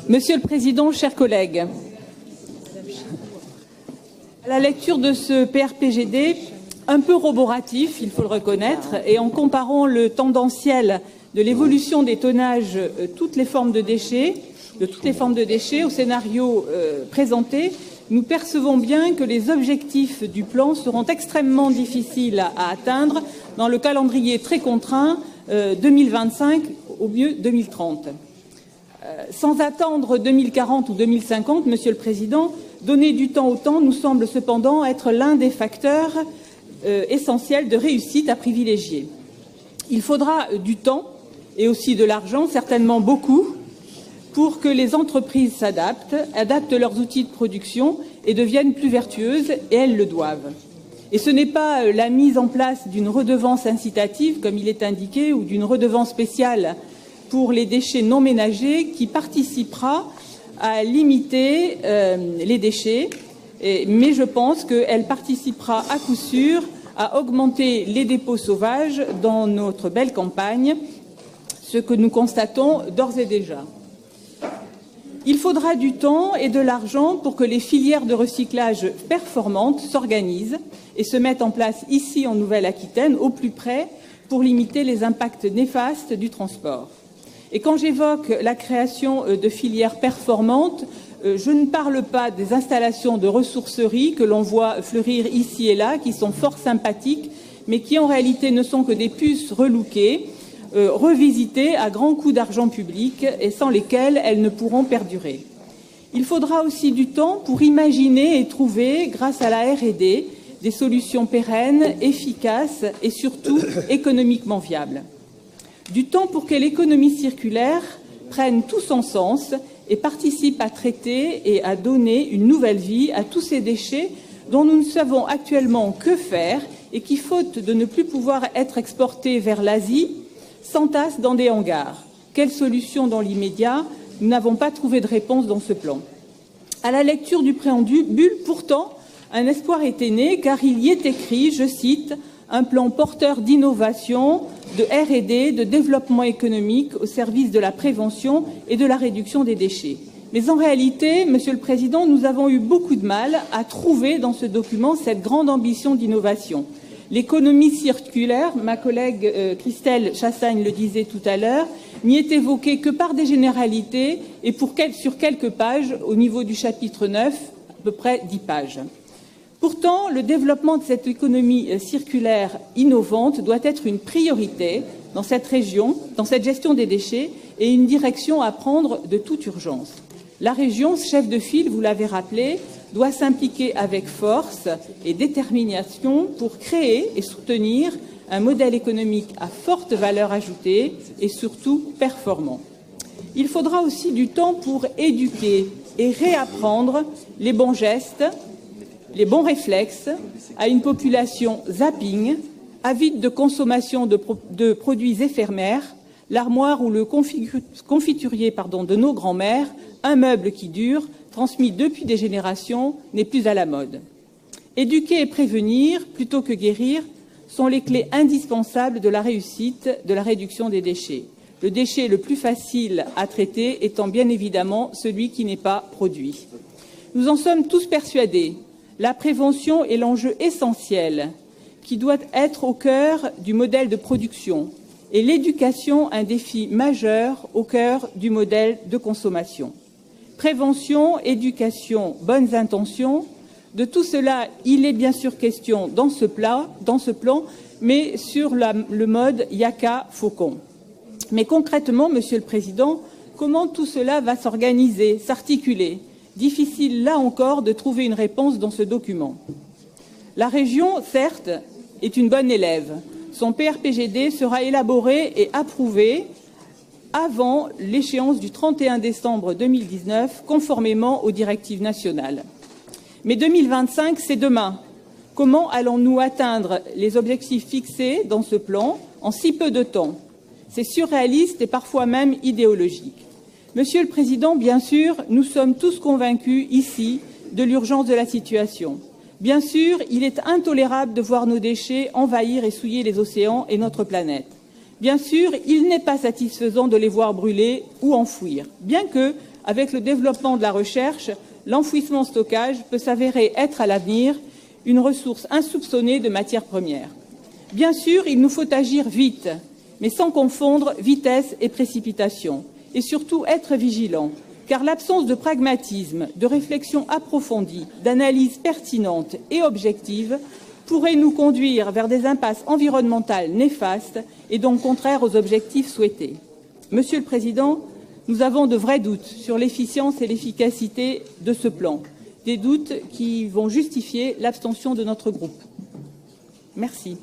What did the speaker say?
Monsieur le Président, chers collègues, à la lecture de ce PRPGD, un peu roboratif, il faut le reconnaître, et en comparant le tendanciel de l'évolution des tonnages de toutes les formes de déchets au scénario présenté, nous percevons bien que les objectifs du plan seront extrêmement difficiles à atteindre dans le calendrier très contraint 2025, au mieux 2030. Sans attendre 2040 ou 2050, Monsieur le Président, donner du temps au temps nous semble cependant être l'un des facteurs essentiels de réussite à privilégier. Il faudra du temps et aussi de l'argent, certainement beaucoup, pour que les entreprises adaptent leurs outils de production et deviennent plus vertueuses, et elles le doivent. Et ce n'est pas la mise en place d'une redevance incitative, comme il est indiqué, ou d'une redevance spéciale pour les déchets non ménagers qui participera à limiter les déchets, mais je pense qu'elle participera à coup sûr à augmenter les dépôts sauvages dans notre belle campagne, ce que nous constatons d'ores et déjà. Il faudra du temps et de l'argent pour que les filières de recyclage performantes s'organisent et se mettent en place ici en Nouvelle-Aquitaine, au plus près, pour limiter les impacts néfastes du transport. Et quand j'évoque la création de filières performantes, je ne parle pas des installations de ressourceries que l'on voit fleurir ici et là, qui sont fort sympathiques, mais qui en réalité ne sont que des puces relookées, revisitées à grands coûts d'argent public et sans lesquelles elles ne pourront perdurer. Il faudra aussi du temps pour imaginer et trouver, grâce à la R&D, des solutions pérennes, efficaces et surtout économiquement viables. Du temps pour que l'économie circulaire prenne tout son sens et participe à traiter et à donner une nouvelle vie à tous ces déchets dont nous ne savons actuellement que faire et qui, faute de ne plus pouvoir être exportés vers l'Asie, s'entassent dans des hangars. Quelle solution dans l'immédiat? Nous n'avons pas trouvé de réponse dans ce plan. À la lecture du préambule, pourtant, un espoir était né car il y est écrit, je cite, « un plan porteur d'innovation, de R&D, de développement économique au service de la prévention et de la réduction des déchets ». Mais en réalité, Monsieur le Président, nous avons eu beaucoup de mal à trouver dans ce document cette grande ambition d'innovation. L'économie circulaire, ma collègue Christelle Chassagne le disait tout à l'heure, n'y est évoquée que par des généralités et sur quelques pages au niveau du chapitre 9, à peu près 10 pages. Pourtant, le développement de cette économie circulaire innovante doit être une priorité dans cette région, dans cette gestion des déchets, et une direction à prendre de toute urgence. La région, chef de file, vous l'avez rappelé, doit s'impliquer avec force et détermination pour créer et soutenir un modèle économique à forte valeur ajoutée et surtout performant. Il faudra aussi du temps pour éduquer et réapprendre les bons gestes, les bons réflexes à une population zapping, avide de consommation de produits éphémères, l'armoire ou le confiturier de nos grands-mères, un meuble qui dure, transmis depuis des générations, n'est plus à la mode. Éduquer et prévenir, plutôt que guérir, sont les clés indispensables de la réussite de la réduction des déchets. Le déchet le plus facile à traiter étant bien évidemment celui qui n'est pas produit. Nous en sommes tous persuadés. La prévention est l'enjeu essentiel qui doit être au cœur du modèle de production et l'éducation un défi majeur au cœur du modèle de consommation. Prévention, éducation, bonnes intentions, de tout cela, il est bien sûr question dans ce plan, mais sur le mode Yaka-Faucon. Mais concrètement, Monsieur le Président, comment tout cela va s'organiser, s'articuler? Difficile, là encore, de trouver une réponse dans ce document. La région, certes, est une bonne élève. Son PRPGD sera élaboré et approuvé avant l'échéance du 31 décembre 2019, conformément aux directives nationales. Mais 2025, c'est demain. Comment allons-nous atteindre les objectifs fixés dans ce plan en si peu de temps? C'est surréaliste et parfois même idéologique. Monsieur le Président, bien sûr, nous sommes tous convaincus ici de l'urgence de la situation. Bien sûr, il est intolérable de voir nos déchets envahir et souiller les océans et notre planète. Bien sûr, il n'est pas satisfaisant de les voir brûler ou enfouir, bien que, avec le développement de la recherche, l'enfouissement-stockage peut s'avérer être à l'avenir une ressource insoupçonnée de matières premières. Bien sûr, il nous faut agir vite, mais sans confondre vitesse et précipitation, et surtout être vigilant, car l'absence de pragmatisme, de réflexion approfondie, d'analyse pertinente et objective pourrait nous conduire vers des impasses environnementales néfastes et donc contraires aux objectifs souhaités. Monsieur le Président, nous avons de vrais doutes sur l'efficience et l'efficacité de ce plan, des doutes qui vont justifier l'abstention de notre groupe. Merci.